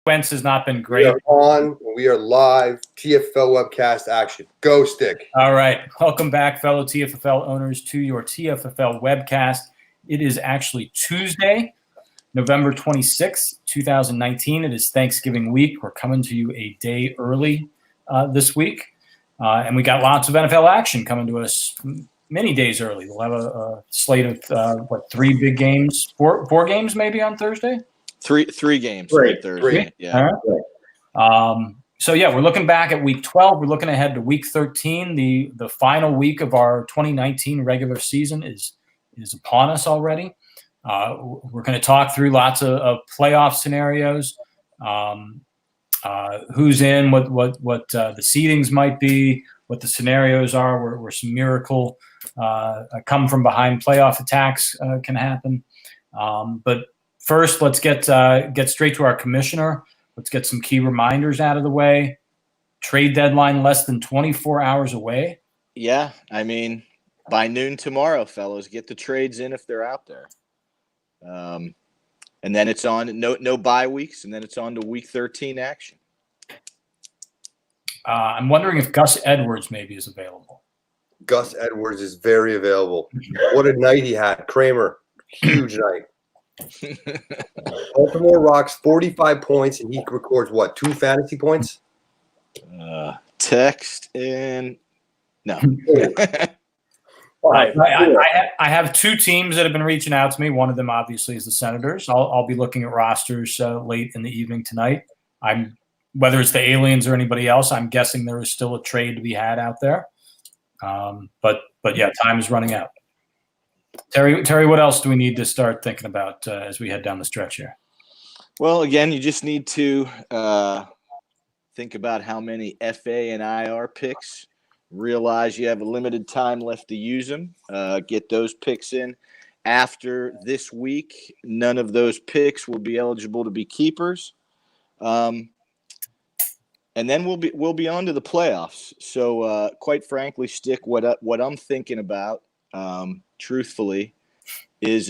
Wentz has not been We great. are on. We are live. TFFL webcast action. Go Stick. All right. Welcome back, fellow TFFL owners, to your TFFL webcast. It is actually Tuesday, November 26th, 2019. It is Thanksgiving week. We're coming to you a day early this week. And we got lots of NFL action coming to us many days early. We'll have a slate of, 3 big games? Four games maybe on Thursday? Three games on Thursday. Yeah. All right. So we're looking back at week 12. We're looking ahead to week 13. The final week of our 2019 regular season is upon us already. We're going to talk through lots of playoff scenarios. Who's in, what the seedings might be, what the scenarios are, where some miracle come from behind playoff attacks can happen. But first, let's get straight to our commissioner. Let's get some key reminders out of the way. Trade deadline less than 24 hours away. Yeah, I mean, by noon tomorrow, fellows, get the trades in if they're out there. And then it's on, no bye weeks, and then it's on to week 13 action. I'm wondering if Gus Edwards maybe is available. Gus Edwards is very available. What a night he had. Kramer, huge night. Baltimore rocks 45 points, and he records, 2 fantasy points? Text in. No. I have 2 teams that have been reaching out to me. One of them, obviously, is the Senators. I'll be looking at rosters late in the evening tonight. Whether it's the Aliens or anybody else, I'm guessing there is still a trade to be had out there. But yeah, time is running out. Terry, what else do we need to start thinking about as we head down the stretch here? Well, again, you just need to think about how many FA and IR picks. Realize you have a limited time left to use them. Get those picks in. After this week, none of those picks will be eligible to be keepers. And then we'll be on to the playoffs. So, quite frankly, Stick, what I'm thinking about, truthfully, is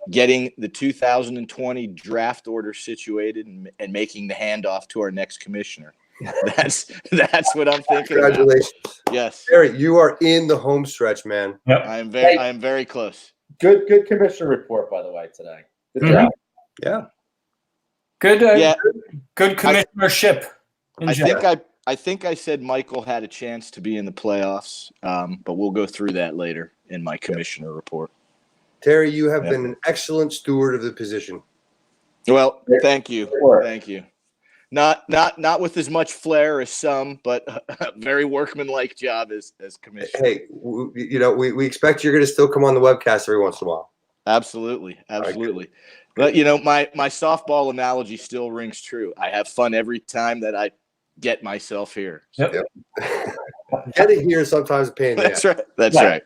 getting the 2020 draft order situated and making the handoff to our next commissioner. That's what I'm thinking. Congratulations. About. Yes. Barry, you are in the home stretch, man. Yep. I am very close. Good commissioner report, by the way, today. Good job. Yeah. Good commissionership. I think I said Michael had a chance to be in the playoffs, but we'll go through that later in my commissioner report. Terry, you have been an excellent steward of the position. Well, thank you. Thank you. Not with as much flair as some, but a very workmanlike job as commissioner. Hey, we expect you're going to still come on the webcast every once in a while. Absolutely. Right, but my softball analogy still rings true. I have fun every time that I get myself here. So. Yep. Get it here sometimes a pain in the ass. That's right.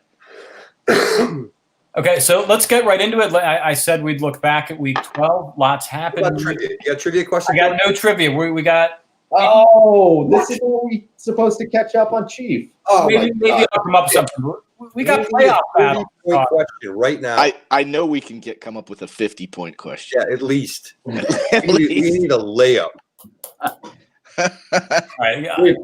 Okay, so let's get right into it. I said we'd look back at week 12. Lots happened. Trivia? You got a trivia question? I got no trivia. We got. Oh, this is where we supposed to catch up on Chief. Oh, maybe I'll come up with something. We got playoff battle. Question right now. I know we can come up with a 50-point question. Yeah, at least. We need a layup. All right.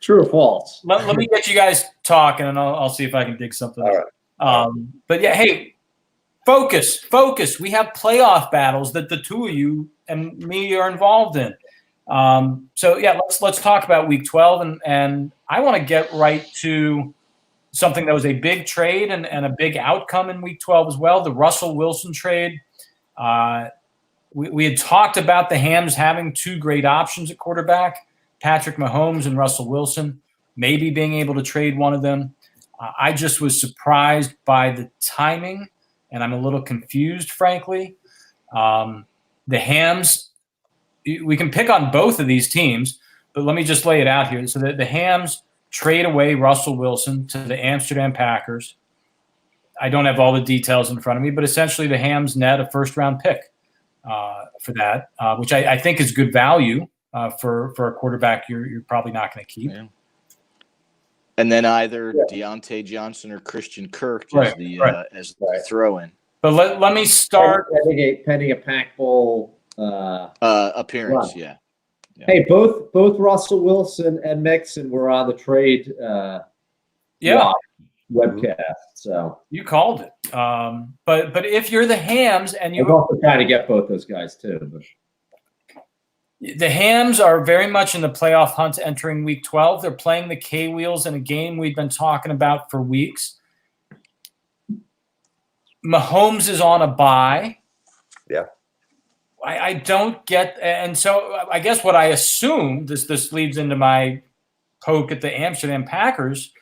True or false? Let me get you guys talking, and I'll see if I can dig something up. But yeah, hey, focus. We have playoff battles that the two of you and me are involved in. So yeah, let's talk about week 12, and I want to get right to something that was a big trade and a big outcome in week 12 as well, the Russell Wilson trade. We had talked about the Hams having 2 great options at quarterback, Patrick Mahomes and Russell Wilson, maybe being able to trade one of them. I just was surprised by the timing, and I'm a little confused, frankly. The Hams, we can pick on both of these teams, but let me just lay it out here. So the Hams trade away Russell Wilson to the Amsterdam Packers. I don't have all the details in front of me, but essentially the Hams net a first-round pick for that, which I think is good value for a quarterback you're probably not going to keep. Yeah. And then either Deontay Johnson or Christian Kirk as the throw-in. But let me start. Pending a Pac Bowl appearance, run. yeah. Hey, both Russell Wilson and Mixon were on the trade webcast. So you called it. But if you're the Hams and I'm also trying to get both those guys too. But. The Hams are very much in the playoff hunt entering week 12. They're playing the K-Wheels in a game we've been talking about for weeks. Mahomes is on a bye. Yeah. I don't get – and so I guess what I assumed, this leads into my poke at the Amsterdam Packers,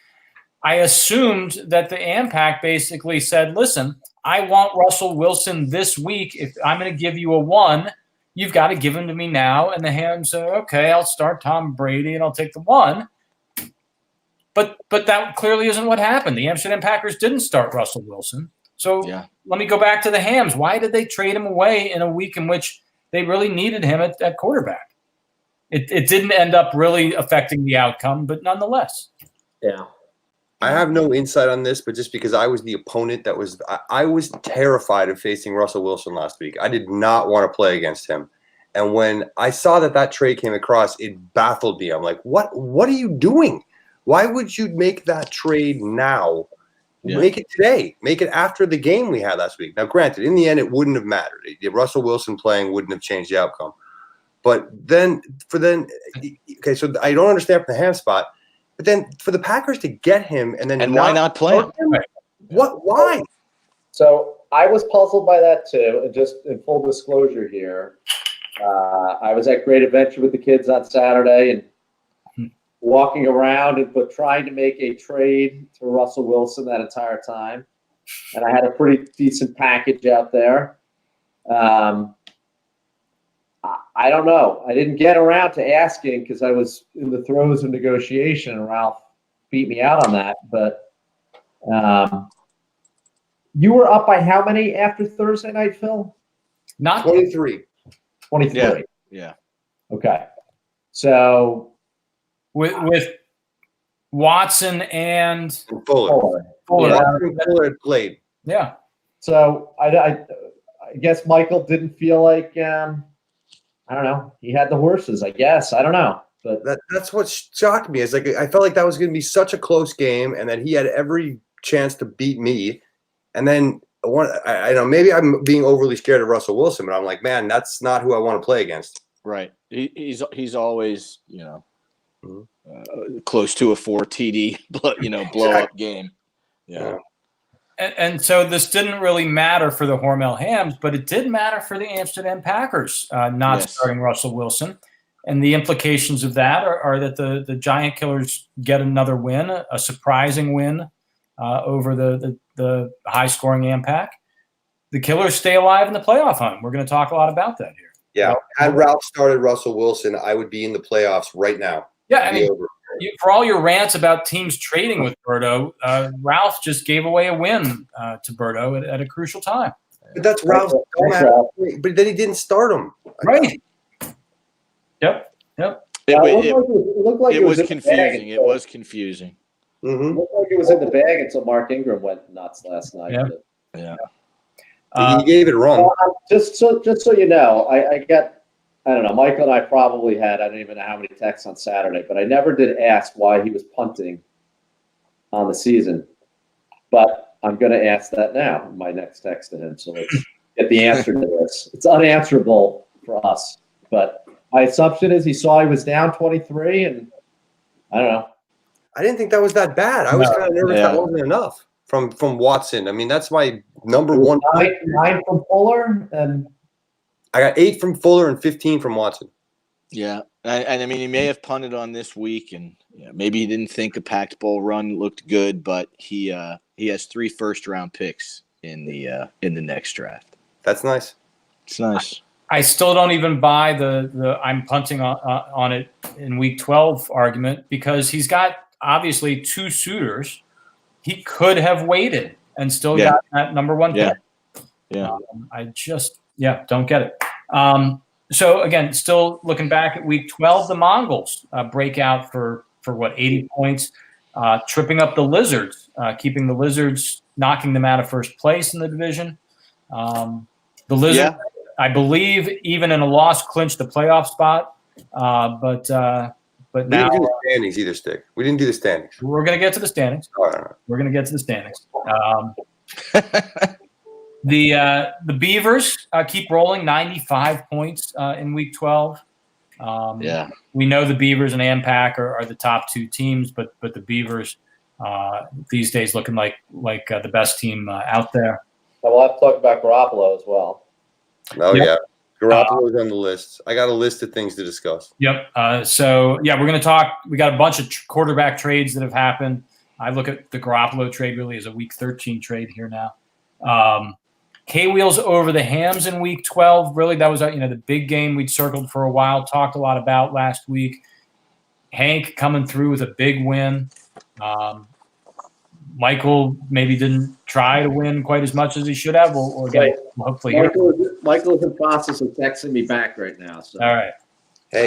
I assumed that the AmPack basically said, listen, I want Russell Wilson this week. If I'm going to give you a 1 – you've got to give him to me now. And the Hams say, okay, I'll start Tom Brady and I'll take the 1. But that clearly isn't what happened. The Amsterdam Packers didn't start Russell Wilson. So let me go back to the Hams. Why did they trade him away in a week in which they really needed him at quarterback? It didn't end up really affecting the outcome, but nonetheless. Yeah. I have no insight on this, but just because I was the opponent I was terrified of facing Russell Wilson last week. I did not want to play against him. And when I saw that trade came across, it baffled me. I'm like, what are you doing? Why would you make that trade now? Yeah. Make it today. Make it after the game we had last week. Now, granted, in the end, it wouldn't have mattered. Russell Wilson playing wouldn't have changed the outcome. But okay, so I don't understand from the Ham spot. But then for the Packers to get him and then why not play him? What? Why? So I was puzzled by that too. And just in full disclosure here, I was at Great Adventure with the kids on Saturday and walking around but trying to make a trade to Russell Wilson that entire time. And I had a pretty decent package out there. I don't know. I didn't get around to asking because I was in the throes of negotiation, and Ralph beat me out on that. But you were up by how many after Thursday night, Phil? Not 23. 23. Yeah. Okay. So with Watson and Fuller. Fuller had played. Yeah. So I guess Michael didn't feel like I don't know. He had the horses, I guess. I don't know. But that's what shocked me. Is like I felt like that was going to be such a close game, and that he had every chance to beat me. And then I know maybe I'm being overly scared of Russell Wilson, but I'm like, man, that's not who I want to play against. Right. He's always close to a 4 TD, blow-up game. Yeah. And so this didn't really matter for the Hormel Hams, but it did matter for the Amsterdam Packers not starting Russell Wilson. And the implications of that are that the Giant Killers get another win, a surprising win over the high-scoring AmPack. The Killers stay alive in the playoff hunt. We're going to talk a lot about that here. Yeah. Had Ralph started Russell Wilson, I would be in the playoffs right now. Yeah, I mean, for all your rants about teams trading with Berto, Ralph just gave away a win to Berto at a crucial time. But that's Ralph's but then he didn't start him. Right. Yep. It was confusing. It was confusing. Mm-hmm. It looked like it was in the bag until Mark Ingram went nuts last night. Yeah. He gave it wrong. Just so you know, I don't know. Michael and I probably had, I don't even know how many texts on Saturday, but I never did ask why he was punting on the season. But I'm going to ask that now in my next text to him. So let's get the answer to this. It's unanswerable for us. But my assumption is he saw he was down 23, and I don't know. I didn't think that was that bad. I was kind of nervous that wasn't enough from Watson. I mean, that's my number one. 9 from Fuller, and I got 8 from Fuller and 15 from Watson. Yeah, and I mean, he may have punted on this week, and maybe he didn't think a packed bowl run looked good, but he has 3 first-round picks in the next draft. That's nice. It's nice. I still don't even buy the I'm punting on it in week 12 argument, because he's got obviously 2 suitors. He could have waited and still got that number 1 pick. Yeah. I just don't get it. So again, still looking back at week 12, the Mongols break out for 80 points, tripping up the Lizards, keeping the Lizards, knocking them out of first place in the division. The Lizards, I believe, even in a loss, clinched the playoff spot But We now didn't do the standings either, Stick. We didn't do the standings. we're going to get to the standings. All right. We're going to get to the standings. The Beavers keep rolling, 95 points in Week 12. Yeah. We know the Beavers and AMPAC are the top two teams, but the Beavers these days looking like the best team out there. And we'll have to talk about Garoppolo as well. Oh, Yep. yeah. Garoppolo's on the list. I got a list of things to discuss. Yep. So, yeah, we're going to talk. We got a bunch of quarterback trades that have happened. I look at the Garoppolo trade really as a Week 13 trade here now. K-Wheels over the Hams in Week 12. Really, that was the big game we'd circled for a while, talked a lot about last week. Hank coming through with a big win. Michael maybe didn't try to win quite as much as he should have. We'll hopefully hear. Michael is in the process of texting me back right now. So. All right. Hey,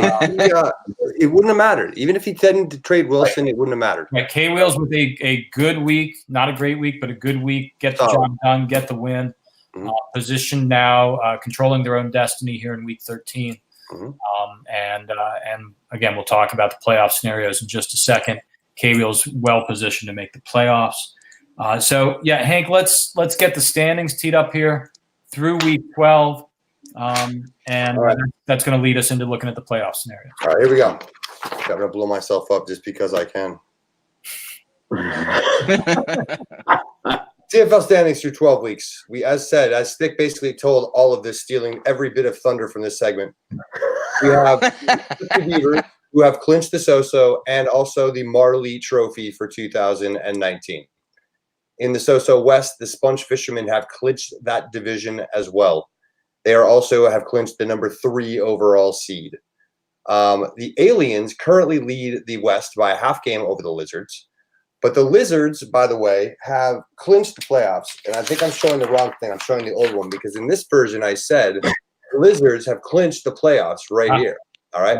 it wouldn't have mattered. Even if he didn't trade Wilson, it wouldn't have mattered. Right, K-Wheels with a good week, not a great week, but a good week. Get the job done, get the win. Mhm. Position now, controlling their own destiny here in Week 13. Mhm. And again, we'll talk about the playoff scenarios in just a second. K-Wheels well positioned to make the playoffs. So yeah, Hank, let's get the standings teed up here through Week 12. And right. That's going to lead us into looking at the playoff scenario. All right, here we go. Got to blow myself up just because I can. TFL standings through 12 weeks. As Stick basically told all of this, stealing every bit of thunder from this segment. We have the Beavers, who have clinched the So-So and also the Marley Trophy for 2019. In the So-So West, the Sponge Fishermen have clinched that division as well. They also have clinched the number 3 overall seed. The Aliens currently lead the West by a half game over the Lizards. But the Lizards, by the way, have clinched the playoffs. And I think I'm showing the wrong thing. I'm showing the old one because in this version I said the Lizards have clinched the playoffs right here. All right.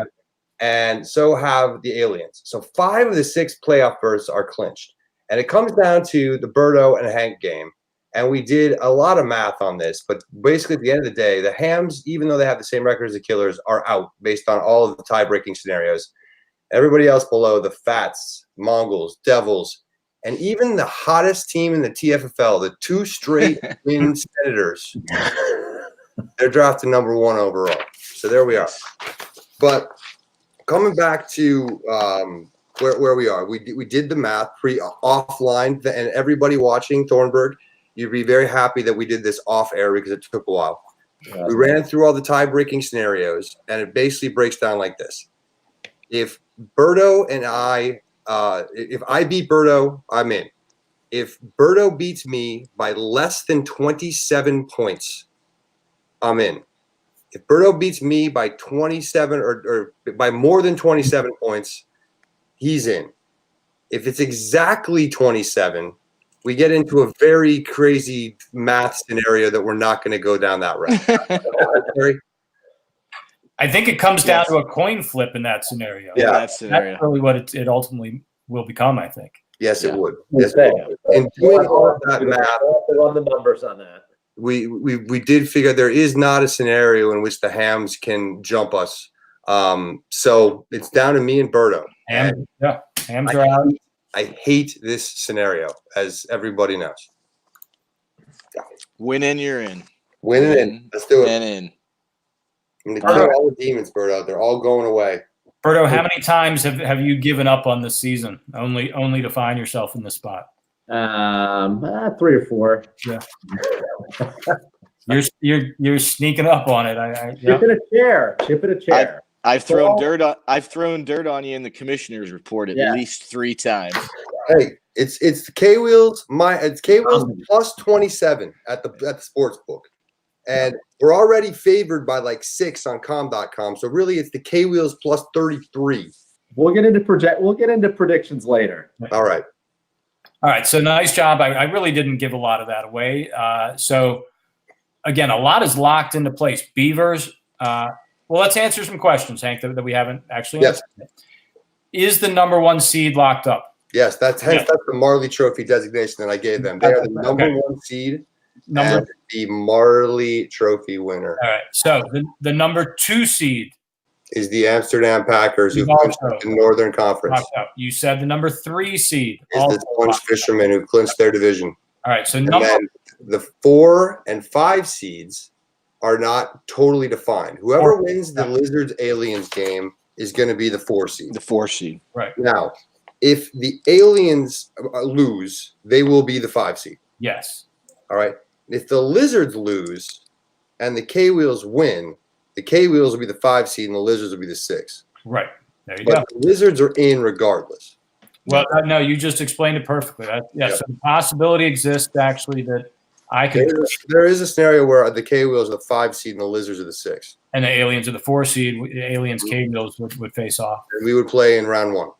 And so have the Aliens. So 5 of the 6 playoff berths are clinched. And it comes down to the Berto and Hank game. And we did a lot of math on this. But basically, at the end of the day, the Hams, even though they have the same record as the Killers, are out based on all of the tie-breaking scenarios. Everybody else below, the Fats, Mongols, Devils, and even the hottest team in the TFFL, the 2 straight win Senators, they're drafted number 1 overall. So there we are. But coming back to where we are, we did the math offline, and everybody watching Thornburg, you'd be very happy that we did this off air because it took a while. Yeah. We ran through all the tie-breaking scenarios, and it basically breaks down like this. If Berto and if I beat Berto, I'm in. If Berto beats me by less than 27 points, I'm in. If Berto beats me by 27 or by more than 27 points, he's in. If it's exactly 27, we get into a very crazy math scenario that we're not going to go down that route. I think it comes down to a coin flip in that scenario. Yeah, that's really what it ultimately will become, I think. Yes, it would. Yes, it would. And doing all of that math, on the numbers on that. We did figure there is not a scenario in which the Hams can jump us. So it's down to me and Berto. Hams are out. I hate this scenario, as everybody knows. Yeah. Win in, you're in. Win it in. Let's do it. And in. I'm going to kill all the demons, Berto. They're all going away. Berto, how many times have you given up on this season, only to find yourself in this spot? 3 or 4. Yeah. You're sneaking up on it. Chip in a chair. I've thrown dirt on you in the commissioner's report at least 3 times. Hey, it's the K-Wheels. It's K-Wheels plus 27 at the sports book, and we're already favored by like 6 on com.com. So really, it's the K-Wheels plus 33. We'll get into predictions later. All right. So nice job. I really didn't give a lot of that away. So again, a lot is locked into place. Beavers. Well, let's answer some questions, Hank, that we haven't actually answered. Is the number 1 seed locked up? Yes, that's the Marley Trophy designation that I gave them. They are the number 1 seed and the Marley Trophy winner. All right. So the number 2 seed is the Amsterdam Packers, who You've clinched also the Northern Conference. talked about. You said the number 3 seed. Is Also the Sponge Fishermen, who clinched their division. all right, so And number then the 4 and 5 seeds are not totally defined. Whoever wins the Lizards Aliens game is going to be the 4 seed. The 4 seed. right. Now, if the Aliens lose, they will be the 5 seed. Yes. All right. If the Lizards lose and the K-Wheels win, the K-Wheels will be the 5 seed and the Lizards will be the 6. Right. There you But go. the Lizards are in regardless. Well, no, you just explained it perfectly. Yeah, Yeah. so the possibility exists actually that I could, There is a scenario where the K-Wheels are the 5 seed and the Lizards are the 6. and the aliens are the 4 seed. The aliens K-Mills would face off. And we would play in round 1.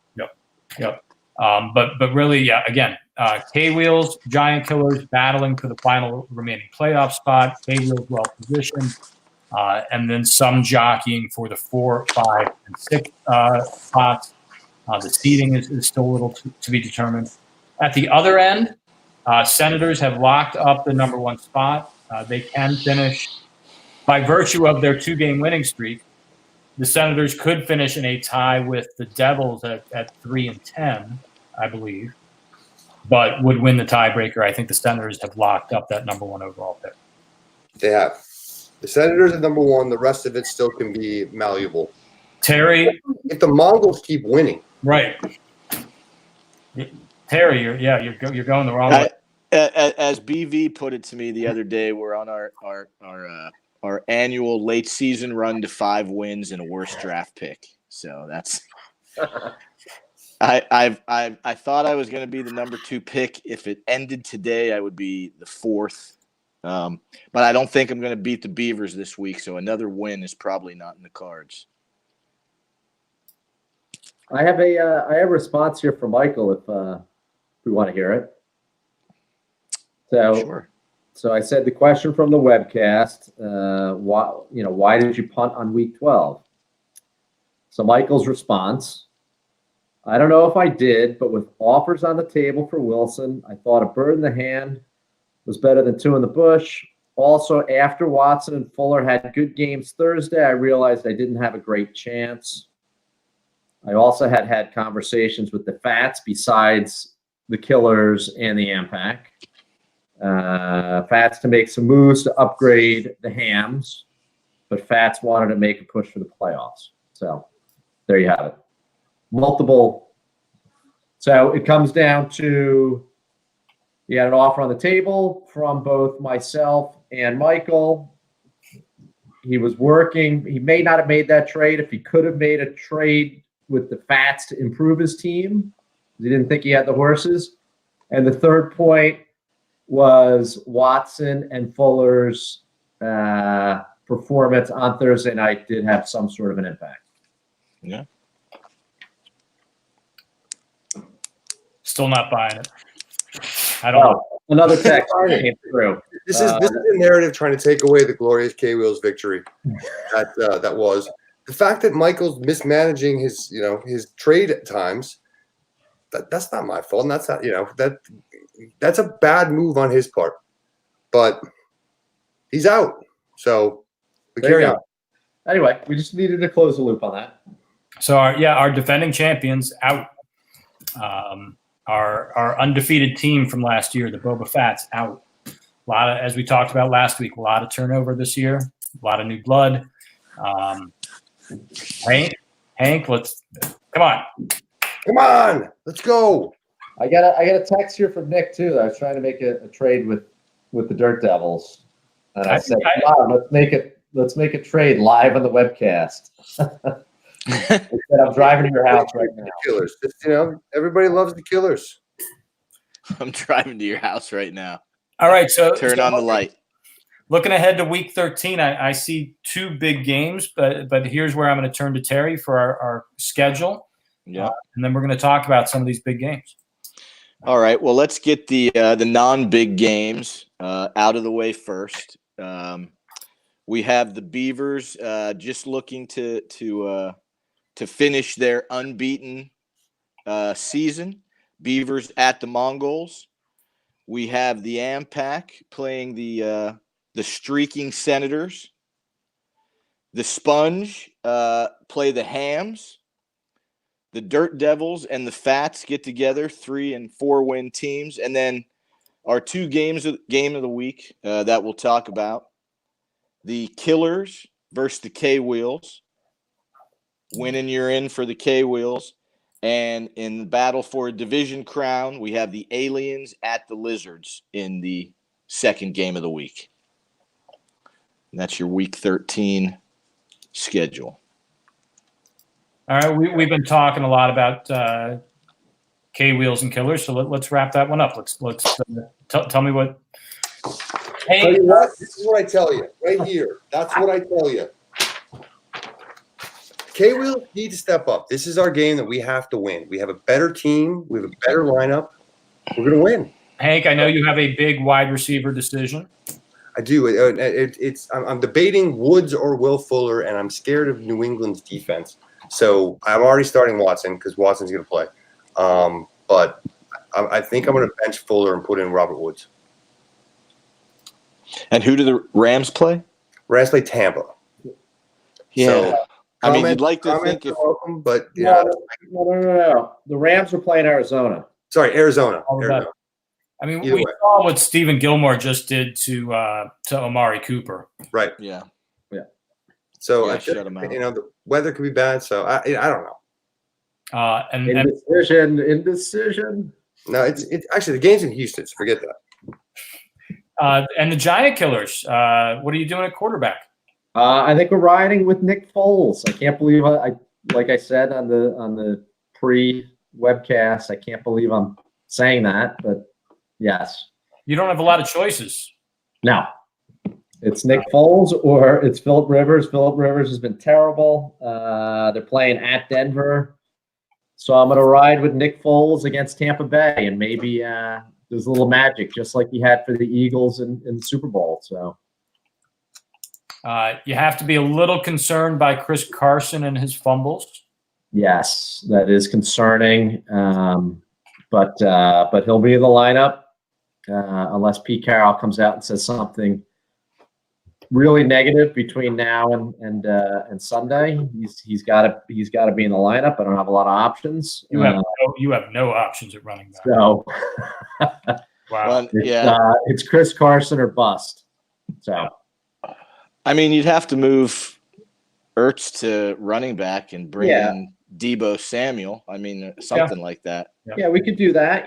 Yep. But really, yeah. Again, K-Wheels, Giant Killers battling for the final remaining playoff spot. K-Wheels well positioned, and then some jockeying for the 4, 5, and 6 spots. The seeding is still a little to be determined. At the other end, Senators have locked up the number 1 spot. They can finish by virtue of their 2-game winning streak. The Senators could finish in a tie with the Devils at 3 and 10, I believe, but would win the tiebreaker. I think the Senators have locked up that number 1 overall pick. They have. The Senators are number 1. The rest of it still can be malleable. Terry, If the Mongols keep winning, right? Terry, you're going the wrong way. As BV put it to me the other day, we're on our annual late season run to 5 wins and a worse draft pick. So that's I thought I was going to be the number 2 pick. If it ended today, I would be the 4th. But I don't think I'm going to beat the Beavers this week. So another win is probably not in the cards. I have a response here for Michael if we want to hear it. So, Sure. So I said the question from the webcast, why did you punt on week 12? So Michael's response, I don't know if I did, but with offers on the table for Wilson, I thought a bird in the hand was better than 2 in the bush. Also, after Watson and Fuller had good games Thursday, I realized I didn't have a great chance. I also had conversations with the Fats besides the Killers and the AMPAC. Fats to make some moves to upgrade the Hams, but Fats wanted to make a push for the playoffs. So there you have it. Multiple. So it comes down to you had an offer on the table from both myself and Michael. He was working. He may not have made that trade if he could have made a trade with the Fats to improve his team. He didn't think he had the horses. And the third point was Watson and Fuller's performance on Thursday night did have some sort of an impact. Yeah. Still not buying it. I don't know. Another text came through. this is a narrative trying to take away the glorious K-Wheels victory that was. The fact that Michael's mismanaging his trade at times, that's not my fault. And that's not, that's a bad move on his part. But he's out. So we carry on. Anyway, we just needed to close the loop on that. So our defending champions out. Our undefeated team from last year, the Boba Fett's out. A lot of, as we talked about last week, a lot of turnover this year, a lot of new blood. Hank, let's come on, let's go. I got a text here from Nick too. I was trying to make a trade with the Dirt Devils, and I said, "Come on, let's make a trade live on the webcast." I said, I'm driving to your house right now. Killers, everybody loves the Killers. I'm driving to your house right now. All right, so turn on the light. Looking ahead to week 13, I see 2 big games, but here's where I'm going to turn to Terry for our schedule. Yeah, and then we're going to talk about some of these big games. All right. Well, let's get the non-big games out of the way first. We have the Beavers just looking to finish their unbeaten season. Beavers at the Mongols. We have the AMPAC playing the streaking Senators. The Sponge play the Hams. The Dirt Devils and the Fats get together, 3 and 4 win teams. And then our 2 game of the week that we'll talk about. The Killers versus the K-Wheels. Winning, you're in for the K-Wheels. And in the battle for a division crown, we have the Aliens at the Lizards in the second game of the week. And that's your week 13 schedule. All right, we've been talking a lot about K-Wheels and Killers, so let's wrap that one up. Let's tell me what. Hey, this is what I tell you right here. That's what I tell you. K-Wheels need to step up. This is our game that we have to win. We have a better team. We have a better lineup. We're going to win. Hank, I know you have a big wide receiver decision. I do. I'm debating Woods or Will Fuller, and I'm scared of New England's defense. So I'm already starting Watson because Watson's going to play. But I think I'm going to bench Fuller and put in Robert Woods. And who do the Rams play? Rams play Tampa. Yeah. So, I mean, you'd like to think if welcome, but yeah. No. The Rams are playing Arizona. Sorry, Arizona. I mean, Either we way. saw what Stephen Gilmore just did to Amari Cooper. Right. Yeah. So Yeah, shut him out. the weather could be bad. So I don't know. And Indecision. No, it's actually the game's in Houston. So forget that. and the Giant Killers. What are you doing at quarterback? I think we're riding with Nick Foles. I can't believe I like I said on the pre-webcast. I can't believe I'm saying that, but yes. You don't have a lot of choices. No. It's Nick Foles or it's Phillip Rivers. Phillip Rivers has been terrible. They're playing at Denver. So I'm going to ride with Nick Foles against Tampa Bay, and maybe there's a little magic, just like he had for the Eagles in the Super Bowl. So you have to be a little concerned by Chris Carson and his fumbles. yes, that is concerning. But he'll be in the lineup unless Pete Carroll comes out and says something really negative between now and Sunday. He's got to be in the lineup. I don't have a lot of options. You have no options at running back. So Wow. it's Chris Carson or bust. So I mean, you'd have to move Ertz to running back and bring in Debo Samuel. I mean, something like that. yeah, we could do that.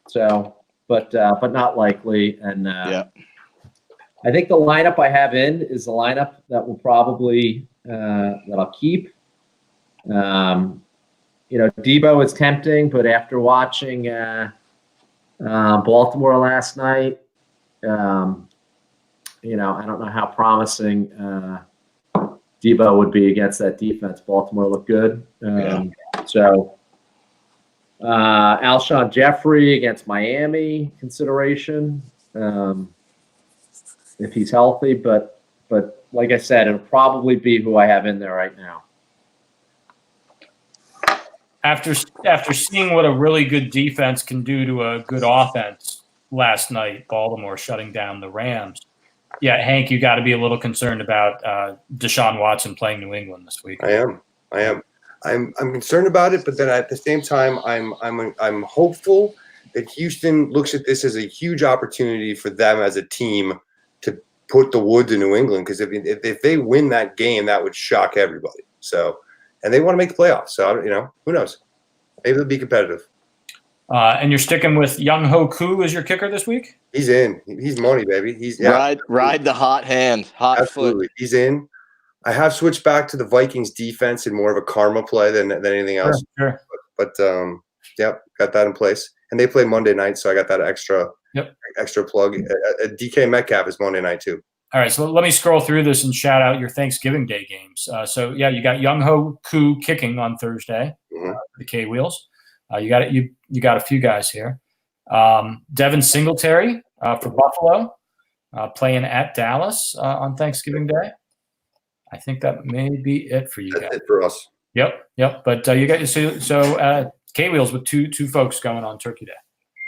So, but not likely. And I think the lineup I have in is the lineup that will probably that I'll keep. Debo is tempting, but after watching Baltimore last night, I don't know how promising Debo would be against that defense. Baltimore looked good. So Alshon Jeffrey against Miami consideration. If he's healthy, but like I said, it'll probably be who I have in there right now. After seeing what a really good defense can do to a good offense last night, Baltimore shutting down the Rams. Yeah, Hank, you got to be a little concerned about Deshaun Watson playing New England this week. I am. I'm concerned about it, but then at the same time, I'm hopeful that Houston looks at this as a huge opportunity for them as a team to put the wood to New England, because if they win that game, that would shock everybody. So, and they want to make the playoffs. So, who knows? Maybe they'll be competitive. And you're sticking with Young Ho Koo as your kicker this week? He's in. He's money, baby. He's ride the hot hand, hot absolutely. Foot. He's in. I have switched back to the Vikings defense in more of a karma play than anything else. Sure. But got that in place. And they play Monday night, so I got that extra plug. DK Metcalf is Monday night too. All right, so let me scroll through this and shout out your Thanksgiving Day games. You got Young Ho Koo kicking on Thursday, the K Wheels. You got a few guys here. Devin Singletary for Buffalo, playing at Dallas on Thanksgiving Day. I think that may be it for you guys. That's it for us. Yep. But you got so K Wheels with two folks going on Turkey Day.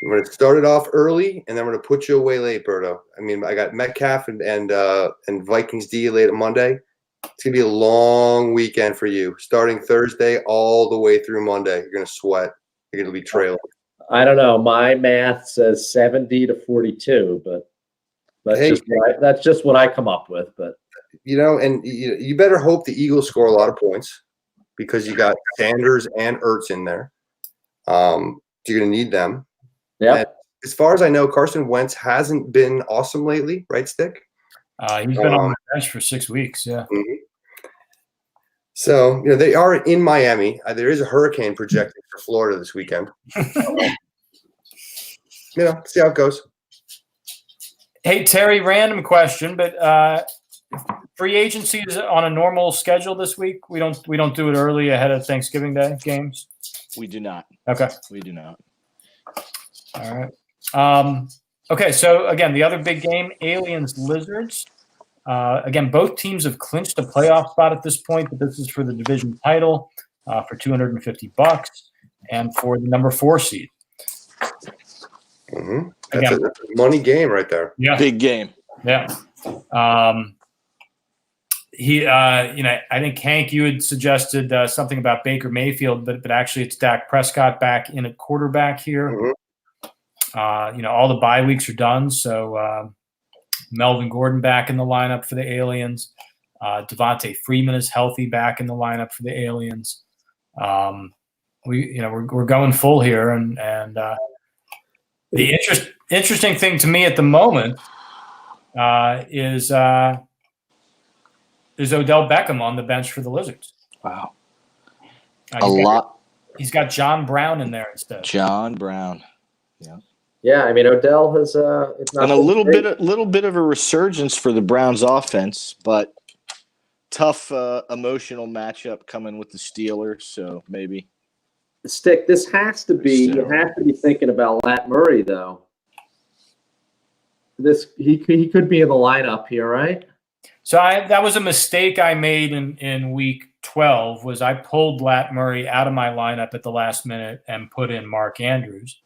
I'm going to start it off early, and then I'm going to put you away late, Berto. I mean, I got Metcalf and Vikings D late on Monday, It's going to be a long weekend for you. Starting Thursday all the way through Monday. You're going to sweat. You're going to be trailing. I don't know. My math says 70 to 42, but that's just what I come up with. But and you better hope the Eagles score a lot of points because you got Sanders and Ertz in there. You're going to need them. Yeah. As far as I know, Carson Wentz hasn't been awesome lately, right, Stick? He's been on the bench for 6 weeks. Yeah. Mm-hmm. So, they are in Miami. There is a hurricane projected for Florida this weekend. See how it goes. Hey, Terry, random question, but free agency is on a normal schedule this week. We don't do it early ahead of Thanksgiving Day games. We do not. Okay. We do not. All right. Okay, so again, the other big game, Aliens Lizards. Again, both teams have clinched a playoff spot at this point, but this is for the division title for $250 and for the number 4 seed. Mm-hmm. That's a money game right there. Yeah, big game. Yeah. I think Hank, you had suggested something about Baker Mayfield, but actually it's Dak Prescott back in at quarterback here. Mm-hmm. All the bye weeks are done, so Melvin Gordon back in the lineup for the Aliens. Devontae Freeman is healthy back in the lineup for the Aliens. We're going full here, and the interesting thing to me at the moment is Odell Beckham on the bench for the Lizards. Wow, He's got John Brown in there instead. John Brown. Yeah. Yeah, I mean Odell has it's not and a little bit of a resurgence for the Browns offense, but tough emotional matchup coming with the Steelers, so maybe. Stick, this has to be you have to be thinking about Lat Murray though. He could be in the lineup here, right? So that was a mistake I made in week 12 was I pulled Lat Murray out of my lineup at the last minute and put in Mark Andrews.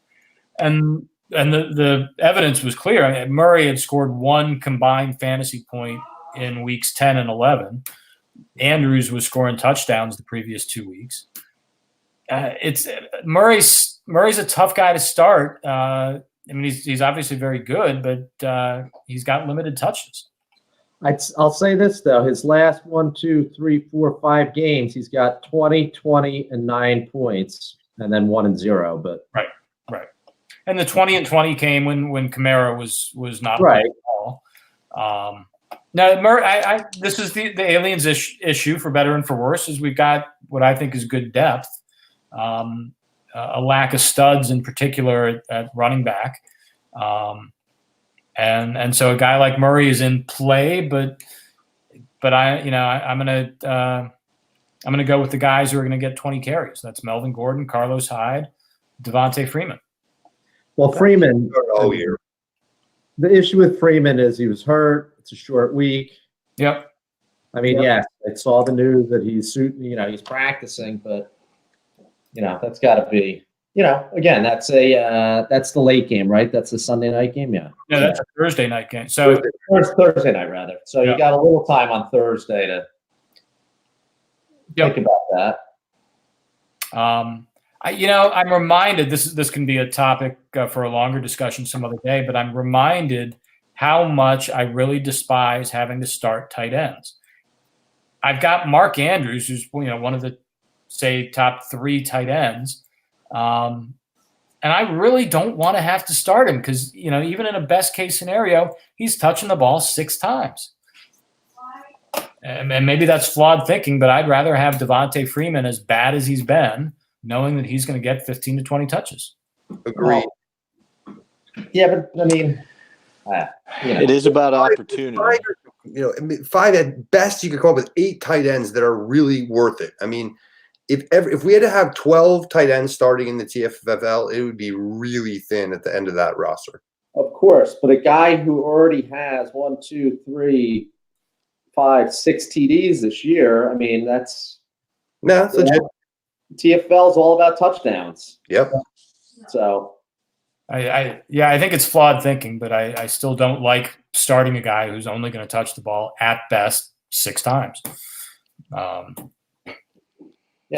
And the evidence was clear. Murray had scored 1 combined fantasy point in weeks 10 and 11. Andrews was scoring touchdowns the previous 2 weeks. Murray's a tough guy to start. He's obviously very good, but he's got limited touches. I'll say this though: his last 1, 2, 3, 4, 5 games, he's got 20, 20, and 9 points, and then 1 and 0. But right. And the 20 and 20 came when Kamara was not right at all. Now, Murray, this is the Aliens issue for better and for worse. Is we've got what I think is good depth, a lack of studs in particular at running back, and so a guy like Murray is in play, but I'm gonna go with the guys who are gonna get 20 carries. That's Melvin Gordon, Carlos Hyde, Devontae Freeman. Well, Freeman all year. The issue with Freeman is he was hurt. It's a short week. Yep. I mean, yes, I saw the news that he's practicing, but that's got to be, again, that's the late game, right? That's the Sunday night game, yeah. Yeah, that's a Thursday night game. So Thursday night rather. So you got a little time on Thursday to think about that. I'm reminded this can be a topic for a longer discussion some other day, but I'm reminded how much I really despise having to start tight ends. I've got Mark Andrews, who's one of the top 3 tight ends, and I really don't want to have to start him because even in a best case scenario, he's touching the ball 6 times. And maybe that's flawed thinking, but I'd rather have Devontae Freeman, as bad as he's been, knowing that he's going to get 15 to 20 touches. Agreed. Yeah, but I mean, it is about opportunity. 5 at best you could come up with 8 tight ends that are really worth it. I mean, if we had to have 12 tight ends starting in the TFFL, it would be really thin at the end of that roster. Of course, but a guy who already has 1, 2, 3, 5, 6 TDs this year, I mean, that's TFL is all about touchdowns. Yep. So, I think it's flawed thinking, but I still don't like starting a guy who's only going to touch the ball at best 6 times. Yeah.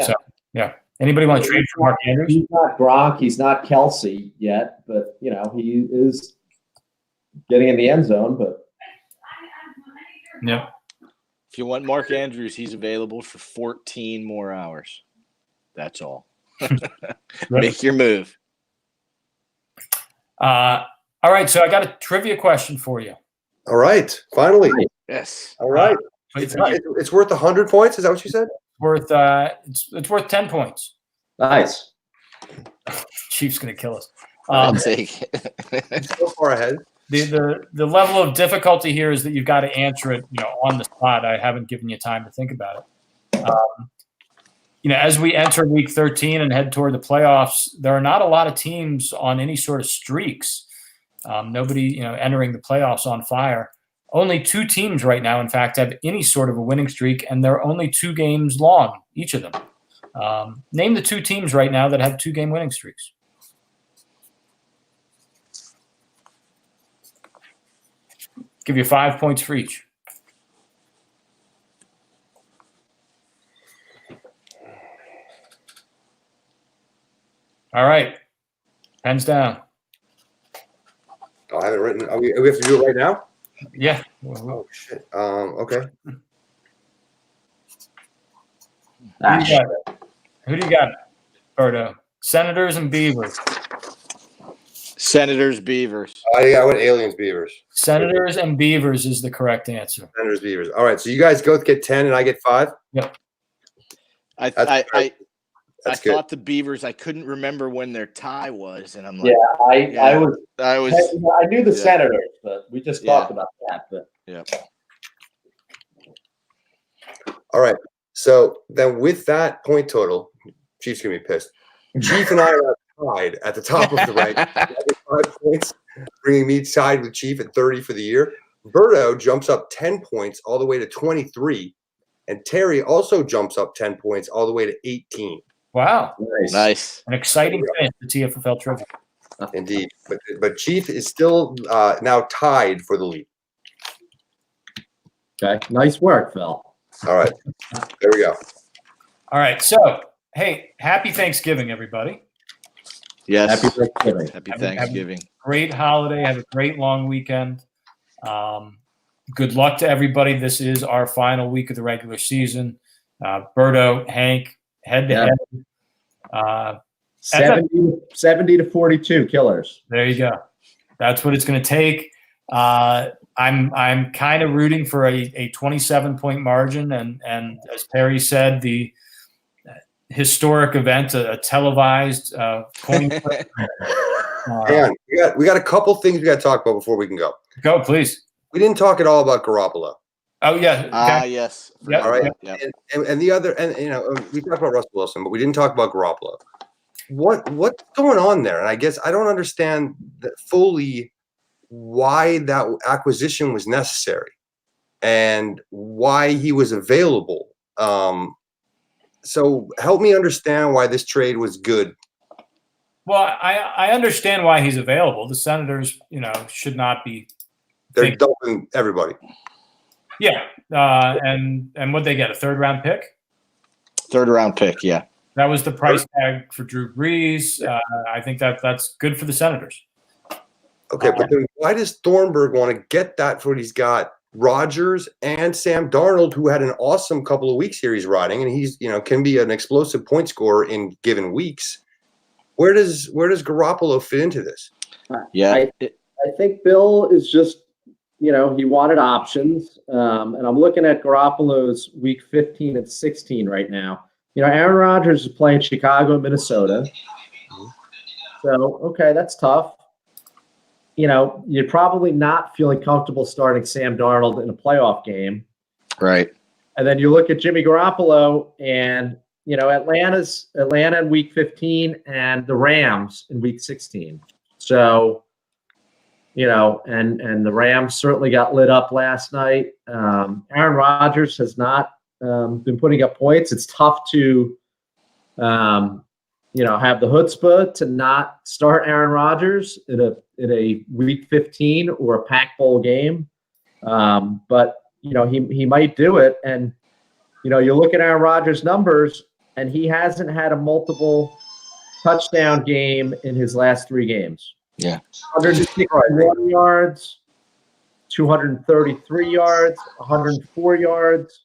So, yeah. Anybody want to trade for Mark Andrews? He's not Gronk. He's not Kelsey yet, but he is getting in the end zone. But Yeah. If you want Mark Andrews, he's available for 14 more hours. That's all. Make your move. All right. So I got a trivia question for you. All right. Finally. Yes. All right. It's It's worth 100 points. Is that what you said? worth it's worth 10 points. nice. Chief's going to kill us. I'll take it. So far ahead. The level of difficulty here is that you've got to answer it, on the spot. I haven't given you time to think about it. As we enter week 13 and head toward the playoffs, there are not a lot of teams on any sort of streaks. Nobody, entering the playoffs on fire. Only 2 teams right now, in fact, have any sort of a winning streak, and they're only 2 games long, each of them. Name the 2 teams right now that have 2-game winning streaks. Give you 5 points for each. All right. Pens down. Oh, I haven't written. We have to do it right now? Yeah. Oh, shit. Okay. Who do you got, Berto? Senators and Beavers. Senators, Beavers. I went Aliens, Beavers. Senators and Beavers is the correct answer. Senators, Beavers. All right. So you guys both get 10 and I get 5? Yep. I That's good. thought the Beavers. I couldn't remember when their tie was, and I'm like, I was. I I knew the Senators, but we just talked about that. But All right. So then with that point total, Chief's going to be pissed. Chief and I are tied at the top of the rank. 5 points, bringing me tied with Chief at 30 for the year. Berto jumps up 10 points all the way to 23. And Terry also jumps up 10 points all the way to 18. Wow. nice. An exciting finish to TFFL trivia. Indeed. But Chief is still now tied for the lead. okay, nice work, Phil. All right. There we go. All right. So, hey, happy Thanksgiving, everybody. Yes. Happy Thanksgiving. Happy Thanksgiving. Great holiday. Have a great long weekend. Good luck to everybody. This is our final week of the regular season. Berto, Hank, head-to-head. 70 to 42 killers. There you go. That's what it's going to take. I'm kind of rooting for a 27-point margin, and as Perry said, the historic event, a televised coin flip. And we got a couple things we got to talk about before we can go. Go, please. We didn't talk at all about Garoppolo. Oh yeah. Okay. Yes. Yep. All right. Yep. And the other, and we talked about Russell Wilson, but we didn't talk about Garoppolo. What's going on there? And I guess I don't understand fully why that acquisition was necessary and why he was available. So help me understand why this trade was good. Well, I understand why he's available. The Senators, should not be. They're dumping everybody. Yeah, and what they get, a 3rd-round pick? 3rd-round pick, yeah. That was the price tag for Drew Brees. I think that's good for the Senators. Okay, but then why does Thornburg want to get that for what he's got? Rodgers and Sam Darnold, who had an awesome couple of weeks here he's riding, and he's can be an explosive point scorer in given weeks. Where does Garoppolo fit into this? Yeah. I think Bill is just, he wanted options. And I'm looking at Garoppolo's week 15 and 16 right now. Aaron Rodgers is playing Chicago, Minnesota. So, okay, that's tough. You're probably not feeling comfortable starting Sam Darnold in a playoff game. Right. And then you look at Jimmy Garoppolo and, Atlanta in week 15 and the Rams in week 16. So, and the Rams certainly got lit up last night. Aaron Rodgers has not been putting up points. It's tough to, have the chutzpah to not start Aaron Rodgers in a week 15 or a Pac Bowl game. But he might do it. And, you look at Aaron Rodgers' numbers, and he hasn't had a multiple touchdown game in his last 3 games. Yeah. 161 yards, 233 yards, 104 yards,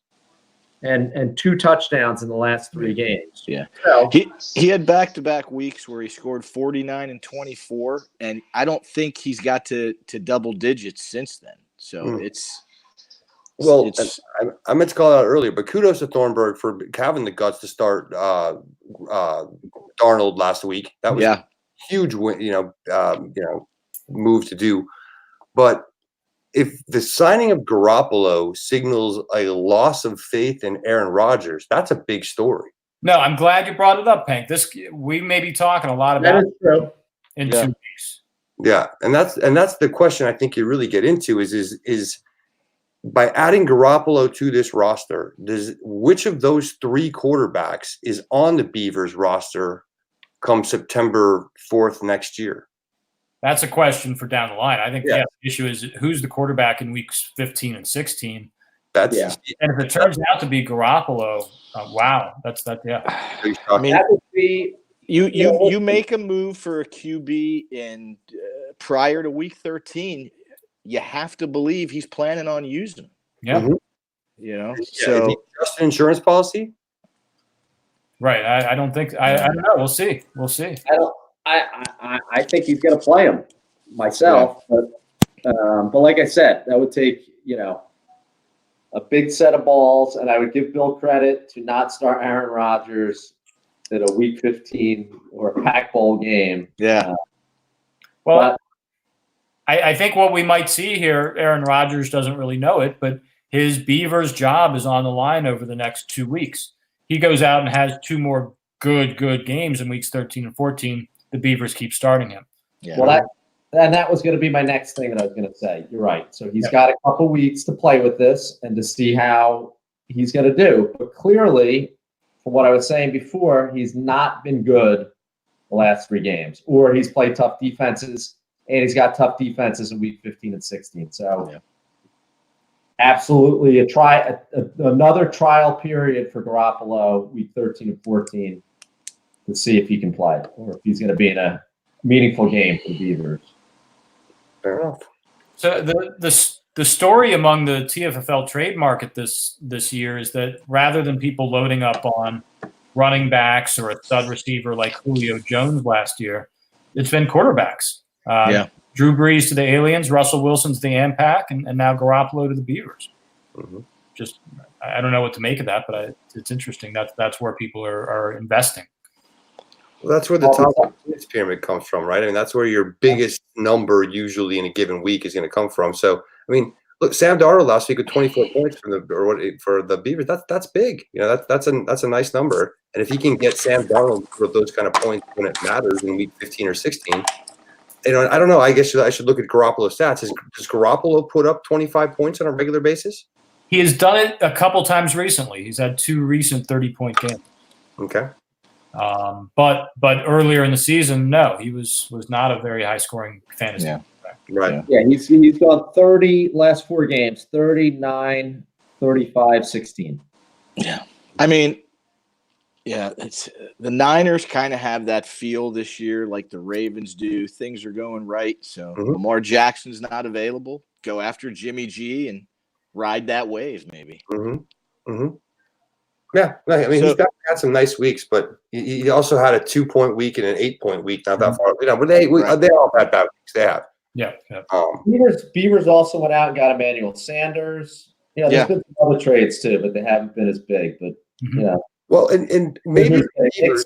and 2 touchdowns in the last 3 games. Yeah. So, He had back-to-back weeks where he scored 49 and 24, and I don't think he's got to double digits since then. So it's I meant to call it out earlier, but kudos to Thornburg for having the guts to start Darnold last week. That was a huge win, move to do. But if the signing of Garoppolo signals a loss of faith in Aaron Rodgers, that's a big story. No, I'm glad you brought it up, Hank. We may be talking a lot about it in 2 weeks. Yeah, and that's the question I think you really get into is by adding Garoppolo to this roster, which of those 3 quarterbacks is on the Beavers roster come September 4th next year? That's a question for down the line. I think the issue is who's the quarterback in weeks 15 and 16. And if it turns out to be Garoppolo, wow, that's that. Yeah, I mean, that would be you make a move for a QB in prior to week 13. You have to believe he's planning on using them. Yeah. So is he just an insurance policy? Right. I don't think I don't know. We'll see. I think he's going to play him myself, but like I said, that would take a big set of balls, and I would give Bill credit to not start Aaron Rodgers in a Week 15 or a Pac Bowl game. Yeah. I think what we might see here, Aaron Rodgers doesn't really know it, but his Beavers job is on the line over the next 2 weeks. He goes out and has 2 more good games in weeks 13 and 14. The Beavers keep starting him. Yeah. Well, that was going to be my next thing that I was going to say. You're right. So he's got a couple weeks to play with this and to see how he's going to do. But clearly, from what I was saying before, he's not been good the last 3 games, or he's played tough defenses, and he's got tough defenses in week 15 and 16. So absolutely another trial period for Garoppolo week 13 and 14 to see if he can play or if he's going to be in a meaningful game for the Beavers. Fair enough. So the story among the TFFL trade market this year is that rather than people loading up on running backs or a stud receiver like Julio Jones last year, it's been quarterbacks. Drew Brees to the Aliens, Russell Wilson to the AMPAC, and now Garoppolo to the Beavers. Mm-hmm. Just, I don't know what to make of that, but it's interesting. That's where people are investing. Well, that's where the top of the pyramid comes from, right? I mean, that's where your biggest number usually in a given week is going to come from. So, I mean, look, Sam Darnold last week with 24 points for the Beavers. That's big. That's a nice number. And if he can get Sam Darnold for those kind of points when it matters in week 15 or 16. I don't know. I guess I should look at Garoppolo's stats. Does Garoppolo put up 25 points on a regular basis? He has done it a couple times recently. He's had 2 recent 30-point games. Okay. But earlier in the season, no, he was not a very high-scoring fantasy. Yeah. Right. Yeah, he's gone 30 last 4 games, 39, 35, 16. Yeah. I mean, it's the Niners kind of have that feel this year like the Ravens do. Things are going right. So Lamar Jackson's not available. Go after Jimmy G and ride that wave maybe. Mm-hmm. Mm-hmm. Yeah. I mean, he's had some nice weeks, but he also had a 2-point week and an 8-point week. Not that far. But they all had bad weeks. They have. Yeah. Beavers also went out and got Emmanuel Sanders. There's been some other trades too, but they haven't been as big. But well, and maybe Beavers,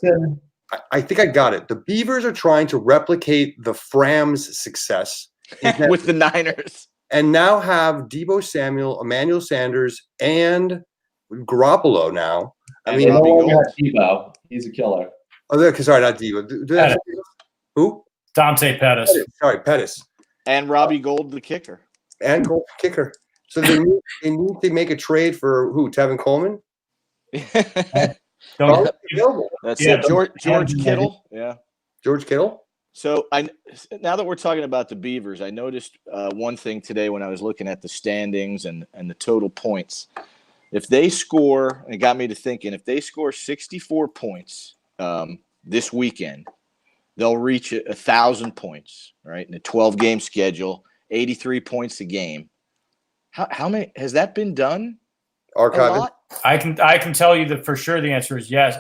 I think I got it. The Beavers are trying to replicate the Frams' success with the Niners, and now have Deebo Samuel, Emmanuel Sanders, and Garoppolo now. I mean, Deebo. He's a killer. Oh, sorry, not Deebo. Who? Dante Pettis. Sorry, Pettis. And Robbie Gould, the kicker. And Gould, the kicker. So they need to make a trade for who? Tevin Coleman? That's George Kittle. Yeah. George Kittle? So now that we're talking about the Beavers, I noticed one thing today when I was looking at the standings and the total points. If they score, and it got me to thinking, if they score 64 points this weekend, they'll reach 1,000 points, right? In a 12-game schedule, 83 points a game. How many has that been done? Archiving. A lot? I can tell you that for sure the answer is yes.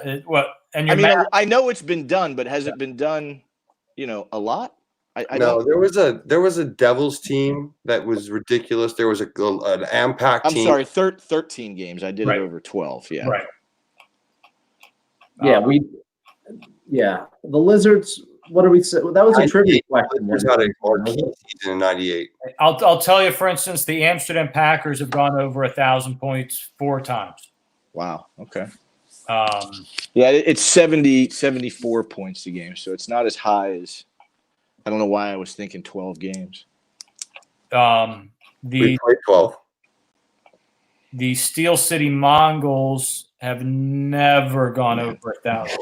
I know it's been done, but has it been done, a lot? No, there was a Devils team that was ridiculous. There was an Ampac I'm team. sorry, 13 games. I did Right. it over 12. Yeah. Right. Yeah, the Lizards. What did we say? Well, that was a trivia question. Lizards had a marquee season in '98. I'll tell you, for instance, the Amsterdam Packers have gone over 1,000 points 4 times. Wow. Okay. Um, Yeah, it's 74 points a game, so it's not as high as. I don't know why I was thinking 12 games. We played 12. The Steel City Mongols have never gone over 1,000.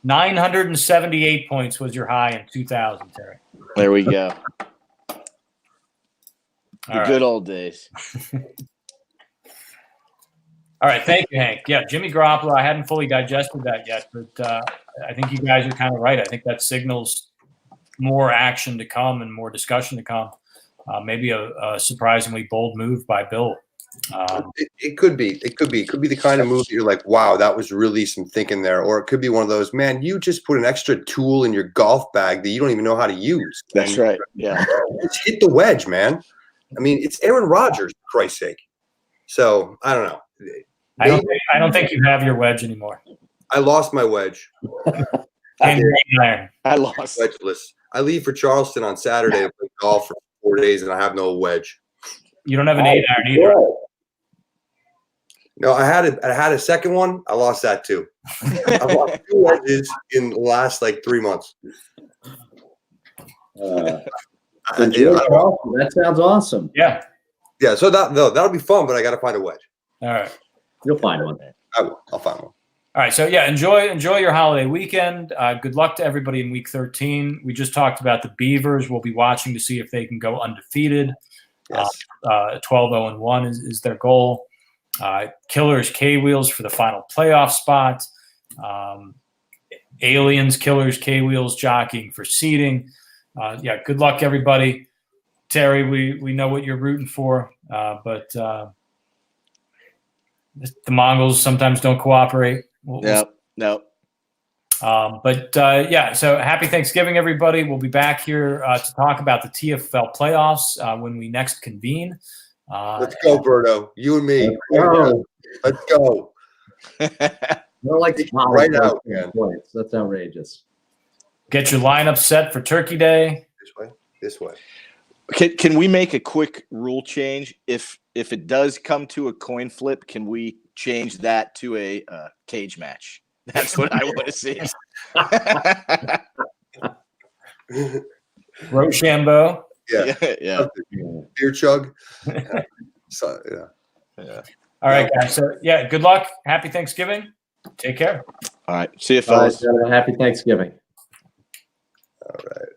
978 points was your high in 2000, Terry. There we go. All The right. good old days. All right, thank you, Hank. Yeah, Jimmy Garoppolo, I hadn't fully digested that yet, but I think you guys are kind of right. I think that signals more action to come and more discussion to come. Maybe a surprisingly bold move by Bill. It could be. It could be the kind of move that you're like, wow, that was really some thinking there. Or it could be one of those, man, you just put an extra tool in your golf bag that you don't even know how to use. That's right. Yeah. Just hit the wedge, man. I mean, it's Aaron Rodgers, for Christ's sake. So I don't know. I don't think you have your wedge anymore. I lost my wedge. And iron. I lost. Wedgeless. I leave for Charleston on Saturday to play golf for 4 days, and I have no wedge. You don't have an 8 iron either. No, I had a second one. I lost that too. I lost 2 wedges in the last 3 months. That sounds awesome. Yeah. Yeah, so that'll be fun, but I got to find a wedge. All right. You'll find one. I will. I'll find one. All right. So, yeah, enjoy your holiday weekend. Good luck to everybody in Week 13. We just talked about the Beavers. We'll be watching to see if they can go undefeated. Yes. 12-0-1 is their goal. Killers, K-Wheels for the final playoff spot. Aliens, Killers, K-Wheels jockeying for seeding. Yeah, good luck, everybody. Terry, we know what you're rooting for, but the Mongols sometimes don't cooperate. No. Yeah, so happy Thanksgiving, everybody. We'll be back here to talk about the TFFL playoffs when we next convene. Let's go, Berto. You and me. Let's go. They're like the right out, man. Points. That's outrageous. Get your lineup set for Turkey Day. This way. Can we make a quick rule change? If it does come to a coin flip, can we change that to a cage match? That's what I want to see. Rochambeau. Yeah. Beer chug. So, yeah. All right, guys. So, yeah, good luck. Happy Thanksgiving. Take care. All right. See you, fellas. Happy Thanksgiving. All right.